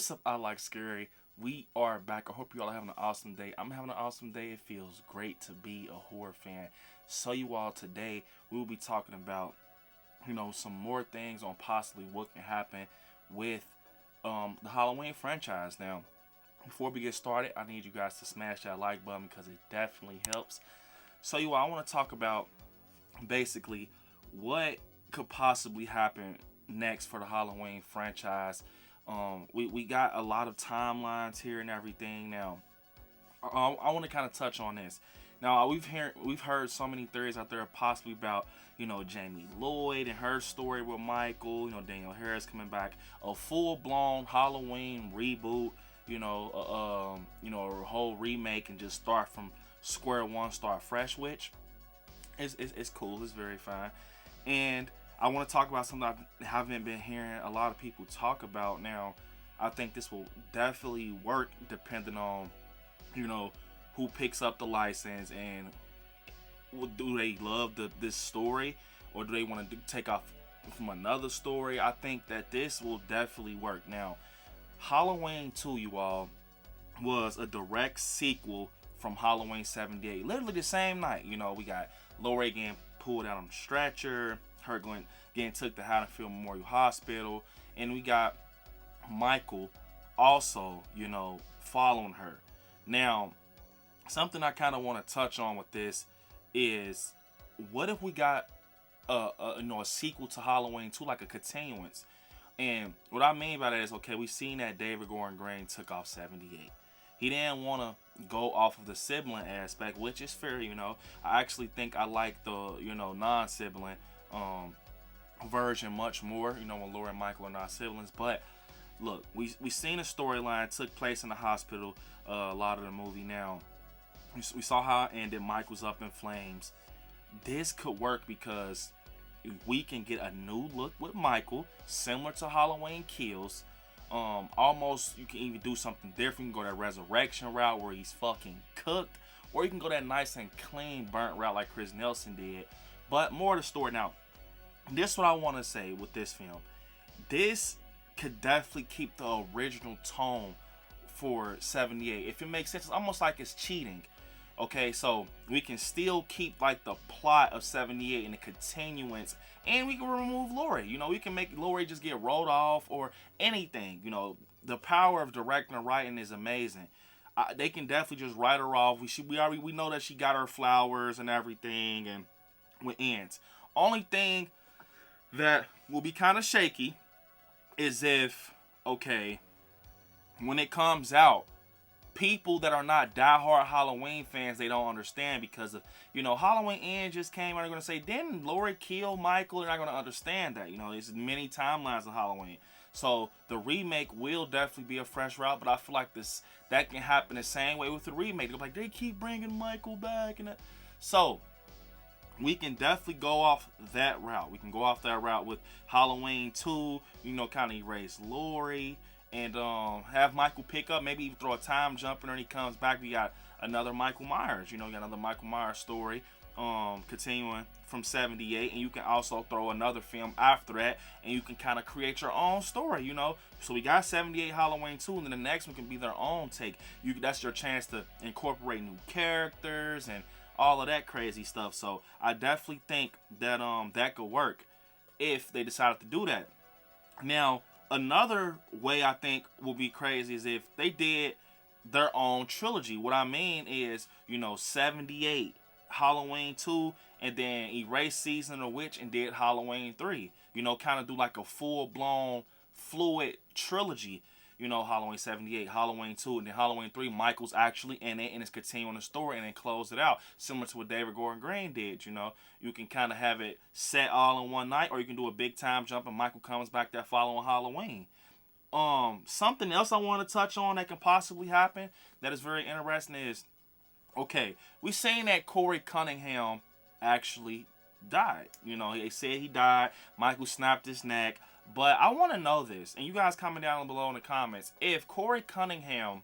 What's up, I Like Scary? We are back. I hope you all are having an awesome day. I'm having an awesome day. It feels great to be a horror fan. So you all, today we will be talking about, some more things on possibly what can happen with the Halloween franchise. Now, before we get started, I need you guys to smash that like button because it definitely helps. So you all, I want to talk about basically what could possibly happen next for the Halloween franchise. We got a lot of timelines here and everything. Now, I want to kind of touch on this. Now, we've heard so many theories out there possibly about, Jamie Lloyd and her story with Michael, Danielle Harris coming back, a full-blown Halloween reboot, a whole remake and just start from square one, start fresh, which it's cool. It's very fine. And I want to talk about something I haven't been hearing a lot of people talk about. Now, I think this will definitely work depending on, who picks up the license and do they love this story or do they want to take off from another story. I think that this will definitely work. Now, Halloween 2, you all, was a direct sequel from Halloween 78. Literally the same night. We got Laurie getting pulled out on the stretcher, her getting took to Haddonfield Memorial Hospital, and we got Michael also, following her. Now, something I kind of want to touch on with this is, what if we got a sequel to Halloween 2, like a continuance? And what I mean by that is, okay, we seen that David Gordon Green took off 78. He didn't want to go off of the sibling aspect, which is fair, I actually think I like the, non-sibling version much more, when Laura and Michael are not siblings. But look, we seen a storyline took place in the hospital, a lot of the movie. Now, we saw how it ended. Michael's up in flames. This could work because we can get a new look with Michael, similar to Halloween Kills. Almost, you can even do something different. You can go that resurrection route where he's fucking cooked, or you can go that nice and clean burnt route like Chris Nelson did. But more to the story. Now, this is what I want to say with this film. This could definitely keep the original tone for 78. If it makes sense, it's almost like it's cheating. Okay, so we can still keep like the plot of 78 and the continuance, and we can remove Laurie. We can make Laurie just get rolled off or anything. The power of directing and writing is amazing. They can definitely just write her off. We know that she got her flowers and everything, and with ends. Only thing that will be kind of shaky is if, okay, when it comes out, people that are not diehard Halloween fans, they don't understand because of, Halloween Ends just came out. They're going to say, didn't Laurie kill Michael? They're not going to understand that. There's many timelines of Halloween. So the remake will definitely be a fresh route, but I feel like that can happen the same way with the remake. They're like, they keep bringing Michael back. So we can definitely go off that route. We can go off that route with Halloween 2, kind of erase Laurie. And have Michael pick up, maybe even throw a time jump in and he comes back. We got another Michael Myers, you got another Michael Myers story continuing from 78. And you can also throw another film after that, and you can kind of create your own story, So we got 78 Halloween 2, and then the next one can be their own take. That's your chance to incorporate new characters and all of that crazy stuff. So I definitely think that that could work if they decided to do that. Now, another way I think will be crazy is if they did their own trilogy. What I mean is, 78, Halloween 2, and then erase Season of the Witch and did Halloween 3. Kind of do like a full-blown fluid trilogy. Halloween 78, Halloween 2, and then Halloween 3, Michael's actually in it and it's continuing the story, and then close it out. Similar to what David Gordon Green did, You can kind of have it set all in one night, or you can do a big time jump and Michael comes back that following Halloween. Something else I want to touch on that can possibly happen that is very interesting is, okay, we seen that Corey Cunningham actually died. They said he died. Michael snapped his neck. But I want to know this, and you guys comment down below in the comments, if Corey Cunningham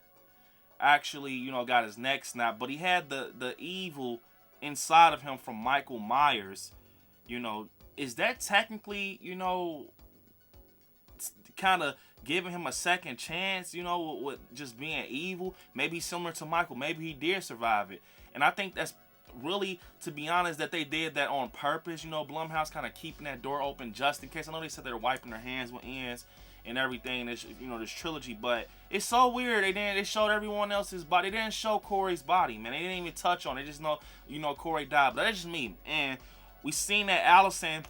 actually, got his neck snapped, but he had the evil inside of him from Michael Myers, is that technically, kind of giving him a second chance, you know, with just being evil. Maybe similar to Michael. Maybe he did survive it. And I think that's really, to be honest, that they did that on purpose. You know, Blumhouse kind of keeping that door open just in case. I know they said they were wiping their hands with ends and everything, this, you know, this trilogy, but it's so weird. They showed everyone else's body. They didn't show Corey's body, man. They didn't even touch on it. They just know, you know, Corey died. But that's just me. And we seen that Allison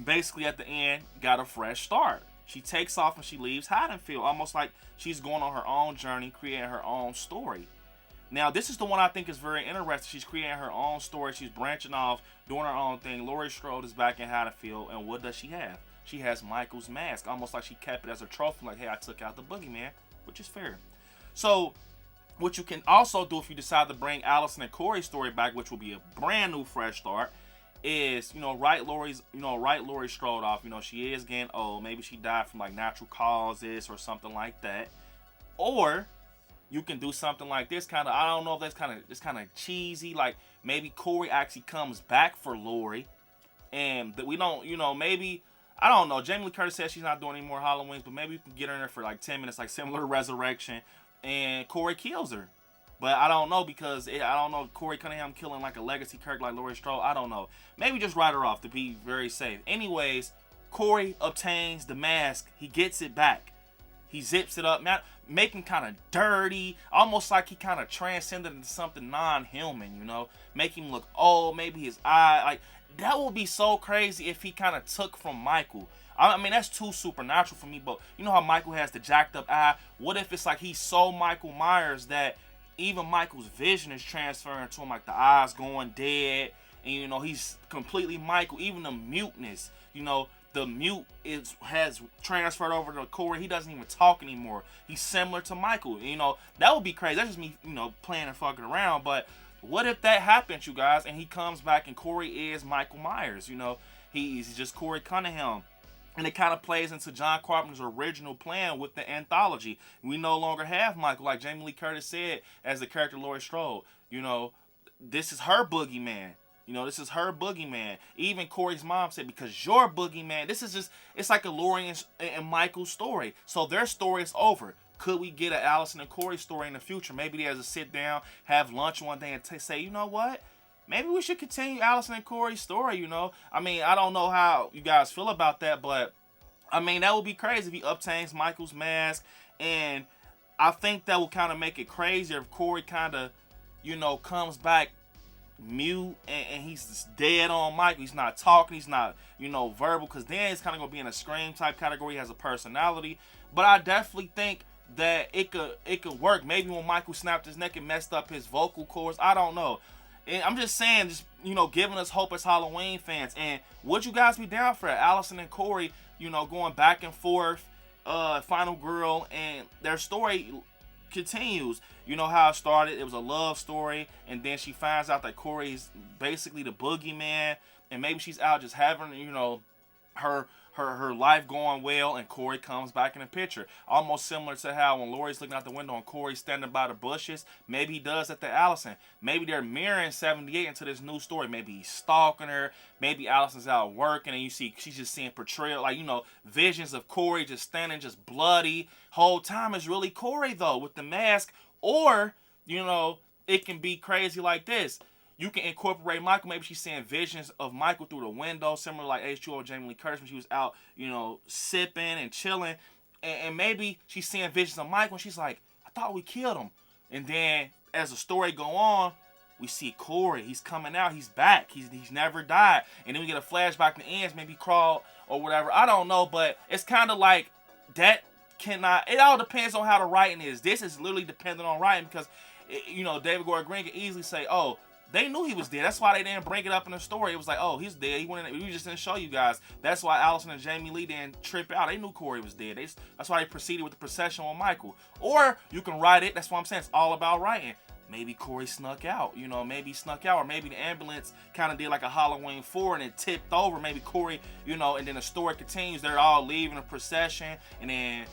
basically at the end got a fresh start. She takes off and she leaves Haddonfield, almost like she's going on her own journey, creating her own story. Now, this is the one I think is very interesting. She's creating her own story. She's branching off, doing her own thing. Laurie Strode is back in Haddonfield, and what does she have? She has Michael's mask, almost like she kept it as a trophy, like, hey, I took out the boogeyman, which is fair. So, what you can also do if you decide to bring Allison and Corey's story back, which will be a brand new fresh start, is, you know, write Laurie Strode off. You know, she is getting old. Maybe she died from, like, natural causes or something like that. Or you can do something like this, kind of, I don't know if that's kind of cheesy, like maybe Corey actually comes back for Laurie, and that we don't, you know, maybe, I don't know, Jamie Lee Curtis says she's not doing any more Halloweens, but maybe we can get her in there for like 10 minutes, like similar to Resurrection, and Corey kills her. But I don't know, because I don't know if Corey Cunningham killing like a legacy character like Laurie Strode, I don't know. Maybe just write her off to be very safe. Anyways, Corey obtains the mask, he gets it back. He zips it up, make him kind of dirty, almost like he kind of transcended into something non-human, you know? Make him look old, maybe his eye, like, that would be so crazy if he kind of took from Michael. I mean, that's too supernatural for me, but you know how Michael has the jacked up eye? What if it's like he's so Michael Myers that even Michael's vision is transferring to him, like the eyes going dead, and you know, he's completely Michael, even the muteness, you know, the mute has transferred over to Corey. He doesn't even talk anymore. He's similar to Michael. You know, that would be crazy. That's just me, you know, playing and fucking around. But what if that happens, you guys, and he comes back and Corey is Michael Myers? You know, he's just Corey Cunningham. And it kind of plays into John Carpenter's original plan with the anthology. We no longer have Michael, like Jamie Lee Curtis said, as the character Laurie Strode. You know, this is her boogeyman. You know, this is her boogeyman. Even Corey's mom said, because your boogeyman, this is just, it's like a Laurie and Michael story. So their story is over. Could we get an Allison and Corey story in the future? Maybe they have to sit down, have lunch one day and say, you know what? Maybe we should continue Allison and Corey's story, you know? I mean, I don't know how you guys feel about that, but I mean, that would be crazy if he obtains Michael's mask. And I think that will kind of make it crazier if Corey kind of, you know, comes back mute and he's just dead on Michael. He's not talking, he's not, you know, verbal, because then it's kind of gonna be in a Scream type category. He has a personality, but I definitely think that it could work. Maybe when Michael snapped his neck and messed up his vocal cords, I don't know. And I'm just saying, just, you know, giving us hope as Halloween fans. And would you guys be down for it? Allison and Corey, you know, going back and forth, final girl, and their story continues. You know how it started. It was a love story, and then she finds out that Corey's basically the boogeyman, and maybe she's out just having, you know, her life going well, and Corey comes back in the picture. Almost similar to how when Laurie's looking out the window and Corey's standing by the bushes, maybe he does at the Allison. Maybe they're mirroring 78 into this new story. Maybe he's stalking her. Maybe Allison's out working and you see she's just seeing portrayal, like, you know, visions of Corey just standing just bloody. Whole time is really Corey though with the mask. Or, you know, it can be crazy like this. You can incorporate Michael. Maybe she's seeing visions of Michael through the window, similar like H2O Jamie Lee Curtis when she was out, you know, sipping and chilling. And maybe she's seeing visions of Michael and she's like, I thought we killed him. And then as the story go on, we see Corey. He's coming out. He's back. He's never died. And then we get a flashback to ends, maybe Karl or whatever. I don't know, but it's kind of like that cannot, it all depends on how the writing is. This is literally dependent on writing because, you know, David Gordon Green could easily say, oh, they knew he was dead. That's why they didn't bring it up in the story. It was like, oh, he's dead. He went in, we just didn't show you guys. That's why Allison and Jamie Lee didn't trip out. They knew Corey was dead. That's why they proceeded with the procession on Michael. Or you can write it. That's what I'm saying. It's all about writing. Maybe Corey snuck out. You know, maybe he snuck out. Or maybe the ambulance kind of did like a Halloween 4 and it tipped over. Maybe Corey, you know, and then the story continues. They're all leaving a procession. And then,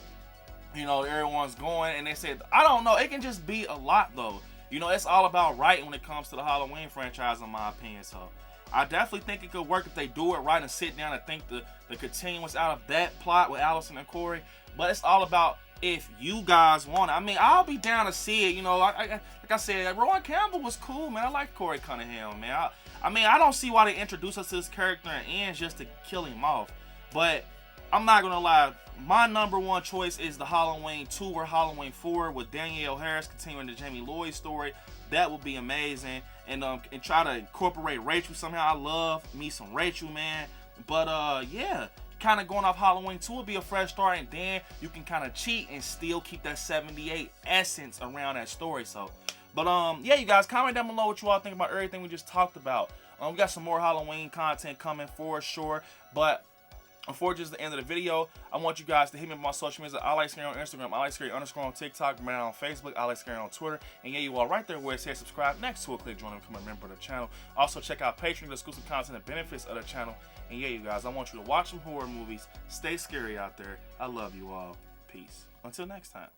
you know, everyone's going. And they said, I don't know. It can just be a lot, though. You know, it's all about writing when it comes to the Halloween franchise, in my opinion. So, I definitely think it could work if they do it right and sit down and think the continuance out of that plot with Allison and Corey. But it's all about if you guys want it. I mean, I'll be down to see it. You know, like I said, Roy Campbell was cool, man. I like Corey Cunningham, man. I mean, I don't see why they introduce us to this character and ends just to kill him off. But I'm not gonna lie, my number one choice is the Halloween 2 or Halloween 4 with Danielle Harris continuing the Jamie Lloyd story. That would be amazing. And try to incorporate Rachel somehow. I love me some Rachel, man. But yeah, kind of going off Halloween 2 would be a fresh start, and then you can kind of cheat and still keep that 78 essence around that story. So, but yeah, you guys, comment down below what you all think about everything we just talked about. We got some more Halloween content coming for sure, but unfortunately, it's the end of the video. I want you guys to hit me on my social media. ILIKESCARY on Instagram, ILIKESCARY_ on TikTok, man on Facebook, ILIKESCARY on Twitter. And yeah, you all right there where it says subscribe next to it. Click join and become a member of the channel. Also, check out Patreon, exclusive content and benefits of the channel. And yeah, you guys, I want you to watch some horror movies. Stay scary out there. I love you all. Peace. Until next time.